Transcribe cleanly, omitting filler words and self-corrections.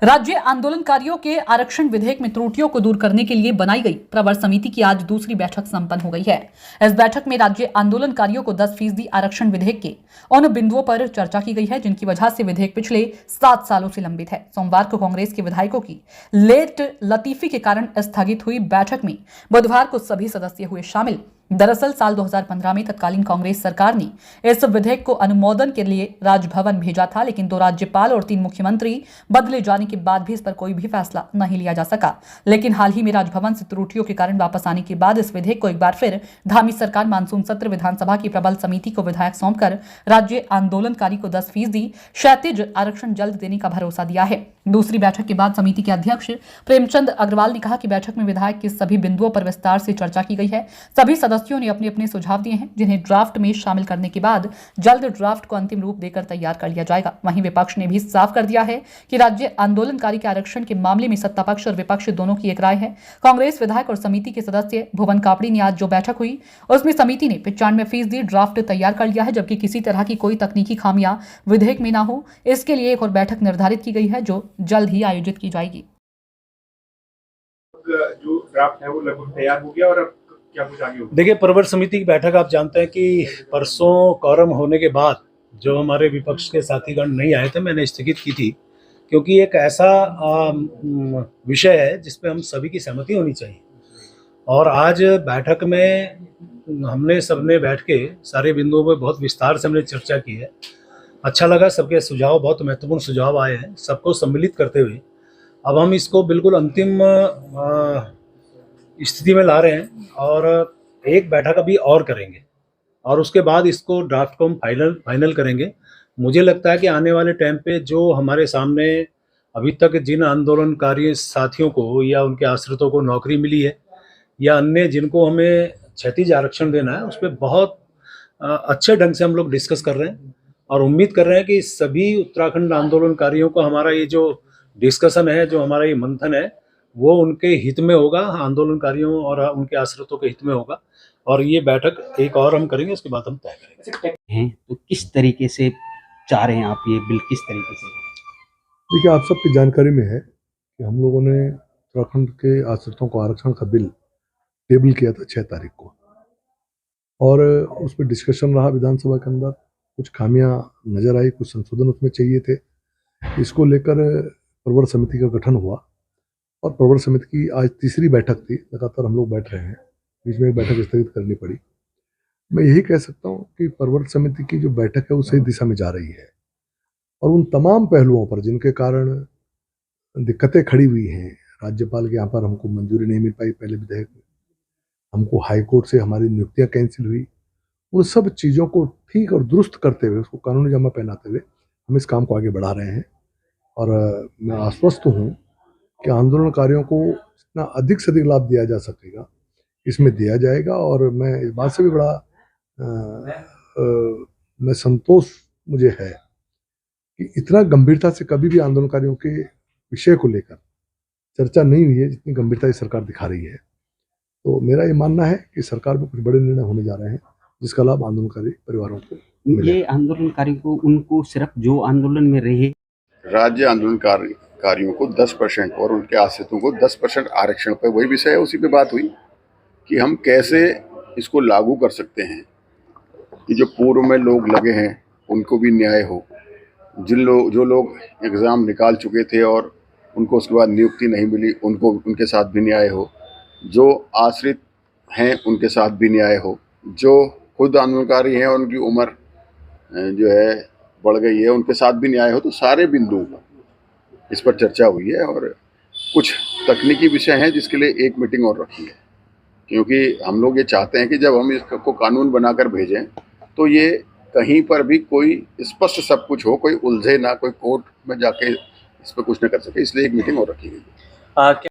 राज्य आंदोलनकारियों के आरक्षण विधेयक में त्रुटियों को दूर करने के लिए बनाई गई प्रवर समिति की आज दूसरी बैठक संपन्न हो गई है। इस बैठक में राज्य आंदोलनकारियों को 10% आरक्षण विधेयक के उन बिंदुओं पर चर्चा की गई है जिनकी वजह से विधेयक पिछले 7 सालों से लंबित है। सोमवार को कांग्रेस के विधायकों की लेट लतीफी के कारण स्थगित हुई बैठक में बुधवार को सभी सदस्य हुए शामिल। दरअसल साल 2015 में तत्कालीन कांग्रेस सरकार ने इस विधेयक को अनुमोदन के लिए राजभवन भेजा था, लेकिन 2 राज्यपाल और 3 मुख्यमंत्री बदले जाने के बाद भी इस पर कोई भी फैसला नहीं लिया जा सका। लेकिन हाल ही में राजभवन से त्रुटियों के कारण वापस आने के बाद इस विधेयक को एक बार फिर धामी सरकार मानसून सत्र विधानसभा की प्रबल समिति को विधायक सौंपकर राज्य आंदोलनकारी को 10% क्षैतिज आरक्षण जल्द देने का भरोसा दिया है। दूसरी बैठक के बाद समिति के अध्यक्ष प्रेमचंद अग्रवाल ने कहा कि बैठक में विधायक के सभी बिंदुओं पर विस्तार से चर्चा की गई है। सभी सदस्यों ने अपने अपने सुझाव दिए हैं जिन्हें ड्राफ्ट में शामिल करने के बाद जल्द ड्राफ्ट को अंतिम रूप देकर तैयार कर लिया जाएगा। वहीं विपक्ष ने भी साफ कर दिया है कि राज्य आंदोलनकारी के आरक्षण के मामले में सत्ता पक्ष और विपक्ष दोनों की एक राय है। कांग्रेस विधायक और समिति के सदस्य भुवन कापड़ी ने आज जो बैठक हुई उसमें समिति ने 95% ड्राफ्ट तैयार कर लिया है, जबकि किसी तरह की कोई तकनीकी खामियां विधेयक में ना हो इसके लिए एक और बैठक निर्धारित की गई है जो जल्द ही आयोजित की जाएगी। जो ड्राफ्ट है वो लगभग तैयार हो गया और अब क्या कुछ आगे होगा? देखिए, प्रवर समिति की बैठक आप जानते हैं कि परसों कोरम होने के बाद जो हमारे विपक्ष के साथीगण नहीं आए थे, मैंने स्थगित की थी, क्योंकि एक ऐसा विषय है जिस पे हम सभी की सहमति होनी चाहिए। और आज बैठक में हमने सबने बैठ के सारे बिंदुओं पर बहुत विस्तार से हमने चर्चा की है। अच्छा लगा, सबके सुझाव बहुत महत्वपूर्ण सुझाव आए हैं। सबको सम्मिलित करते हुए अब हम इसको बिल्कुल अंतिम स्थिति में ला रहे हैं और एक बैठक अभी और करेंगे और उसके बाद इसको ड्राफ्ट को हम फाइनल करेंगे। मुझे लगता है कि आने वाले टाइम पे जो हमारे सामने अभी तक जिन आंदोलनकारी साथियों को या उनके आश्रितों को नौकरी मिली है या अन्य जिनको हमें क्षैतिज आरक्षण देना है, उस पर बहुत अच्छे ढंग से हम लोग डिस्कस कर रहे हैं और उम्मीद कर रहे हैं कि सभी उत्तराखंड आंदोलनकारियों को हमारा ये जो डिस्कशन है, जो हमारा ये मंथन है, वो उनके हित में होगा, आंदोलनकारियों और उनके आश्रितों के हित में होगा। और ये बैठक एक और हम करेंगे, उसके बाद हम तय करेंगे। तो किस तरीके से चाह रहे हैं आप ये बिल, किस तरीके से? देखिए, आप सबकी जानकारी में है कि हम लोगों ने उत्तराखंड के आश्रितों को आरक्षण का बिल टेबल किया था 6 तारीख को और उस पर डिस्कशन रहा विधानसभा के अंदर। कुछ खामियां नजर आई, कुछ संशोधन उसमें चाहिए थे। इसको लेकर प्रवर समिति का गठन हुआ और प्रवर समिति की आज तीसरी बैठक थी। लगातार हम लोग बैठ रहे हैं, बीच में एक बैठक स्थगित करनी पड़ी। मैं यही कह सकता हूँ कि प्रवर समिति की जो बैठक है वो सही दिशा में जा रही है और उन तमाम पहलुओं पर जिनके कारण दिक्कतें खड़ी हुई हैं, राज्यपाल के यहाँ पर हमको मंजूरी नहीं मिल पाई पहले विधेयक में, हमको हाई कोर्ट से हमारी नियुक्तियाँ कैंसिल हुई, उन सब चीज़ों को ठीक और दुरुस्त करते हुए, उसको कानूनी जमा पहनाते हुए हम इस काम को आगे बढ़ा रहे हैं। और मैं आश्वस्त हूँ कि आंदोलनकारियों को जितना अधिक से अधिक लाभ दिया जा सकेगा इसमें दिया जाएगा। और मैं इस बात से भी बड़ा मैं संतोष मुझे है कि इतना गंभीरता से कभी भी आंदोलनकारियों के विषय को लेकर चर्चा नहीं हुई है जितनी गंभीरता से सरकार दिखा रही है। तो मेरा ये मानना है कि सरकार में कुछ बड़े निर्णय होने जा रहे हैं जिसका लाभ आंदोलनकारी परिवारों को मिलेगा। ये आंदोलनकारी को उनको सिर्फ जो आंदोलन में रहे, राज्य आंदोलनकारियों को 10% और उनके आश्रितों को 10% आरक्षण पर वही विषय है, उसी पे बात हुई कि हम कैसे इसको लागू कर सकते हैं कि जो पूर्व में लोग लगे हैं उनको भी न्याय हो, जो लोग एग्ज़ाम निकाल चुके थे और उनको उसके बाद नियुक्ति नहीं मिली उनको उनके साथ भी न्याय हो, जो आश्रित हैं उनके साथ भी न्याय हो, जो खुद आंदोलनकारी हैं और उनकी उम्र जो है बढ़ गई है उनके साथ भी न्याय हो। तो सारे बिंदु इस पर चर्चा हुई है और कुछ तकनीकी विषय हैं जिसके लिए एक मीटिंग और रखी है, क्योंकि हम लोग ये चाहते हैं कि जब हम इसको कानून बनाकर भेजें तो ये कहीं पर भी कोई स्पष्ट सब कुछ हो, कोई उलझे ना, कोई कोर्ट में जाके इस पर कुछ न कर सके, इसलिए एक मीटिंग और रखी गई है।